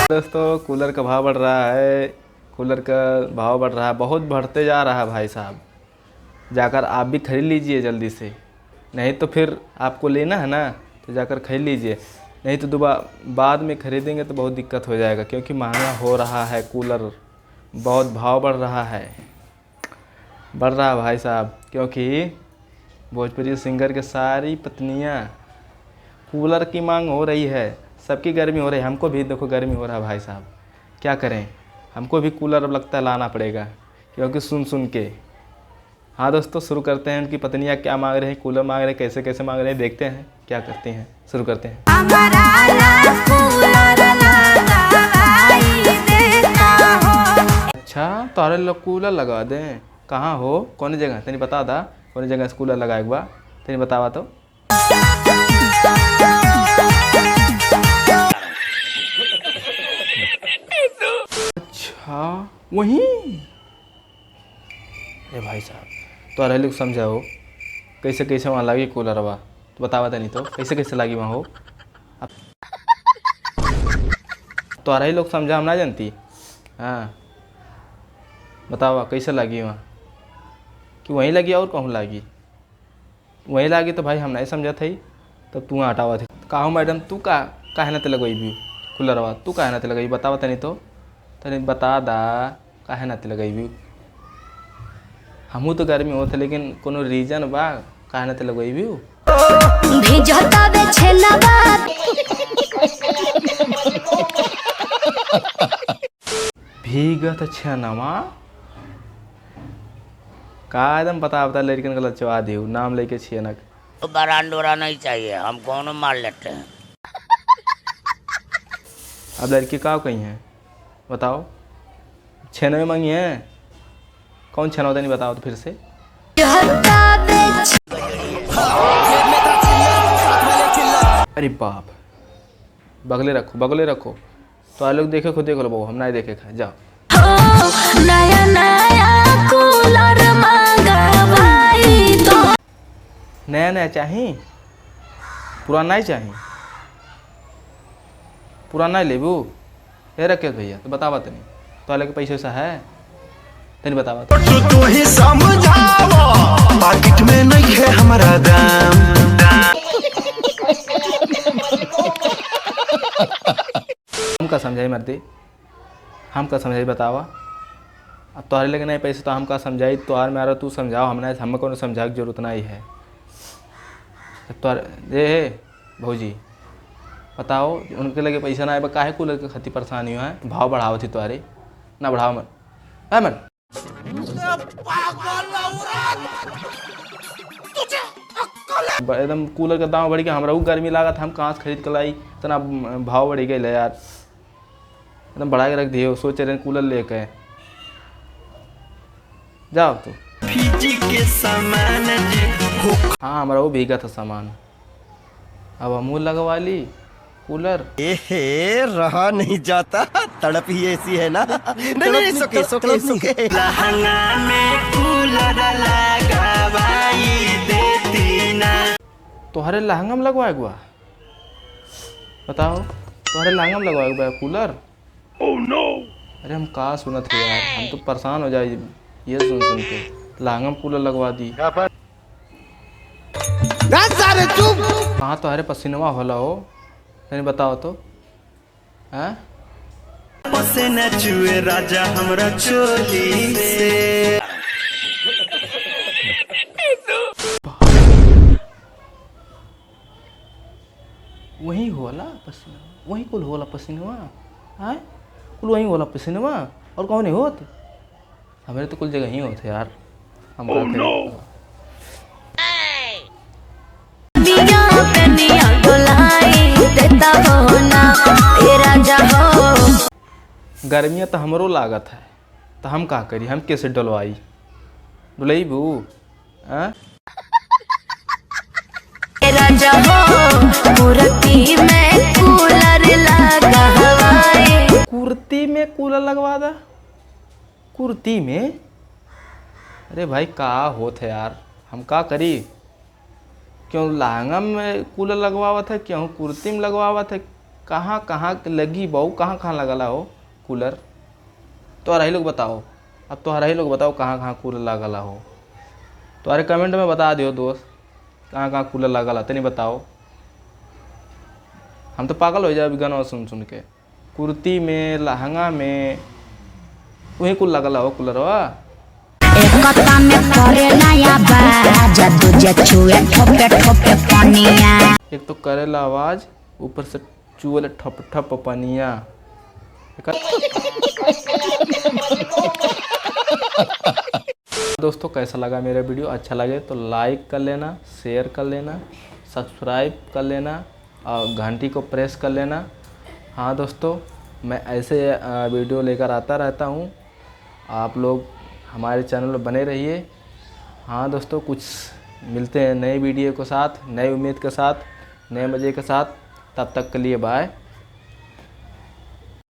दोस्तों कूलर का भाव बढ़ रहा है, कूलर का भाव बढ़ रहा है, बहुत बढ़ते जा रहा है भाई साहब। जाकर आप भी खरीद लीजिए जल्दी से, नहीं तो फिर आपको लेना है ना तो जाकर खरीद लीजिए, नहीं तो दोबारा बाद में खरीदेंगे तो बहुत दिक्कत हो जाएगा, क्योंकि महंगा हो रहा है कूलर, बहुत भाव बढ़ रहा है भाई साहब। क्योंकि भोजपुरी सिंगर के सारी पत्नियां कूलर की मांग हो रही है, सबकी गर्मी हो रही है, हमको भी देखो गर्मी हो रहा है भाई साहब, क्या करें, हमको भी कूलर अब लगता है लाना पड़ेगा, क्योंकि सुन के। हाँ दोस्तों, शुरू करते हैं। उनकी पत्नियां क्या मांग रहे हैं, कूलर मांग रहे हैं, कैसे कैसे मांग रहे हैं, देखते हैं क्या करते हैं। शुरू करते हैं। अच्छा, तारे लोग कूलर लगा दें, कहाँ हो, कौन जगह तेनी बता दा, कौन जगह से कूलर लगाए हुआ तेनी बतावा तो। अच्छा वहीं, अरे भाई साहब तो अरे लोग समझाओ कैसे कैसे वहाँ लगी कूलर, वहाँ तो बतावा था नहीं तो कैसे कैसे लगी वहाँ हो। अब तो अरे लोग समझा, हम ना जानती। हाँ बतावा कैसे लगी वहाँ, कि वहीं लगी और कहूँ लगी, वहीं लगी तो भाई हम नहीं समझा थी, तब तू हटावा थे। कहा मैडम तू काहे ना ते लगई भी कूलरवा, तू काहे ना ते लगई बतावा तनी तो, तनी बता दा काहे ना ते लगई भी। हमू तो गर्मी होते लेकिन कोनो रीजन बा काहे ना ते लगई भी। भीगत छनवा का एकदम बता लड़कन का लचवा दी नाम लेके छियनक। बरांडोरा नहीं चाहिए, हम कौन मार लेते हैं। अब लड़की का कहीं है बताओ, छेनवे मांगी है, कौन छेना होता नहीं बताओ तो फिर से। अरे बाप, बगले रखो तो आप लोग देखे खुद देख लो बहु, हम नहीं देखे खा जाओ। नया चाहिए, पुराना ही चाहिए, पुराना ही लेबू ये रखे भैया तो बतावा तनी तो अलग पैसे सा है तनी बतावा तू ही समझावा, पाकिट में नहीं है हमारा दाम। हम का समझाई मर्दी, हम का समझाई बतावा। अब तोहरे लेके नहीं पैसे तो हम का समझाई, तोहार में आ रहा तू समझाओ, हमने हमें को समझा की जरूरत नहीं है। तो भौजी बताओ, उनके लगे पैसा ना आए काहे कूलर के खातिर परेशानी है, भाव बढ़ाओ थी तुम्हारे ना बढ़ाओ मन है मन। एकदम कूलर का दाम बढ़ गया, हमरा गर्मी लागत, हम कहाँ से खरीद कर लाई, इतना भाव बढ़ गया यार, एकदम बढ़ा के रख दिए। सोच रहे कूलर लेके जाओ तो। हाँ हमारा वो भीगा था सामान, अब अमूल लगवा ली कूलर। रहा नहीं जाता, तड़प ही ऐसी है ना। नहीं सोके। लहंगा में कूलर लगवाई देती ना। तुम्हारे लहंगा में लगवाए हुआ बताओ, तुम्हारे लहंगा में लगवाए हुआ कूलर। ओह नो, अरे हम कहाँ सुना थे यार, हम तो परेशान हो जाए ये सुन के, लहंगा में कूलर लगवा दी। कहाँ तुम्हारे पसीनवा होला हो नहीं बताओ तो। हैं पसीना चुए राजा हमरा चोली से। वही होला पसीना, वही कुल होला पसीनवा, हैं कुल वही होला पसीनवा, और कौन नहीं होते, हमारे तो कुल जगह ही होते यार। हम गर्मियाँ तो हमरो लागत है, तो हम का करी, हम कैसे डलवाई डुलई बू। कुर्ती में कूलर लगवा दा, कुर्ती में। अरे भाई का होत है यार, हम का करी, क्यों लहंगा में कूलर लगवावा था, क्यों कुर्ती में लगवावा था, कहाँ कहाँ लगी बहू, कहाँ कहाँ लगला हो कूलर? तुम्हारा ही लोग बताओ, अब तुम्हारा ही लोग बताओ कहाँ कहाँ कूलर लगला हो। तुम्हारे कमेंट में बता दियो दोस्त, कहाँ कहाँ कूलर लगला तनी बताओ। हम तो पागल हो जाए अभी गाना सुन सुन के। कुर्ती में, लहंगा में, वही कुल लगला हो कूलरवा। एकता में करे नया बाज दूजे छुए ठोपे ठोपे पनिया। एक तो करेला आवाज, ऊपर से चूल ठप ठप पनिया। दोस्तों कैसा लगा मेरा वीडियो? अच्छा लगे तो लाइक कर लेना, शेयर कर लेना, सब्सक्राइब कर लेना और घंटी को प्रेस कर लेना। हाँ दोस्तों, मैं ऐसे वीडियो लेकर आता रहता हूँ, आप लोग हमारे चैनल पर बने रहिए। हाँ दोस्तों, कुछ मिलते हैं नए वीडियो के साथ, नई उम्मीद के साथ, नए मज़े के साथ। तब तक के लिए बाय।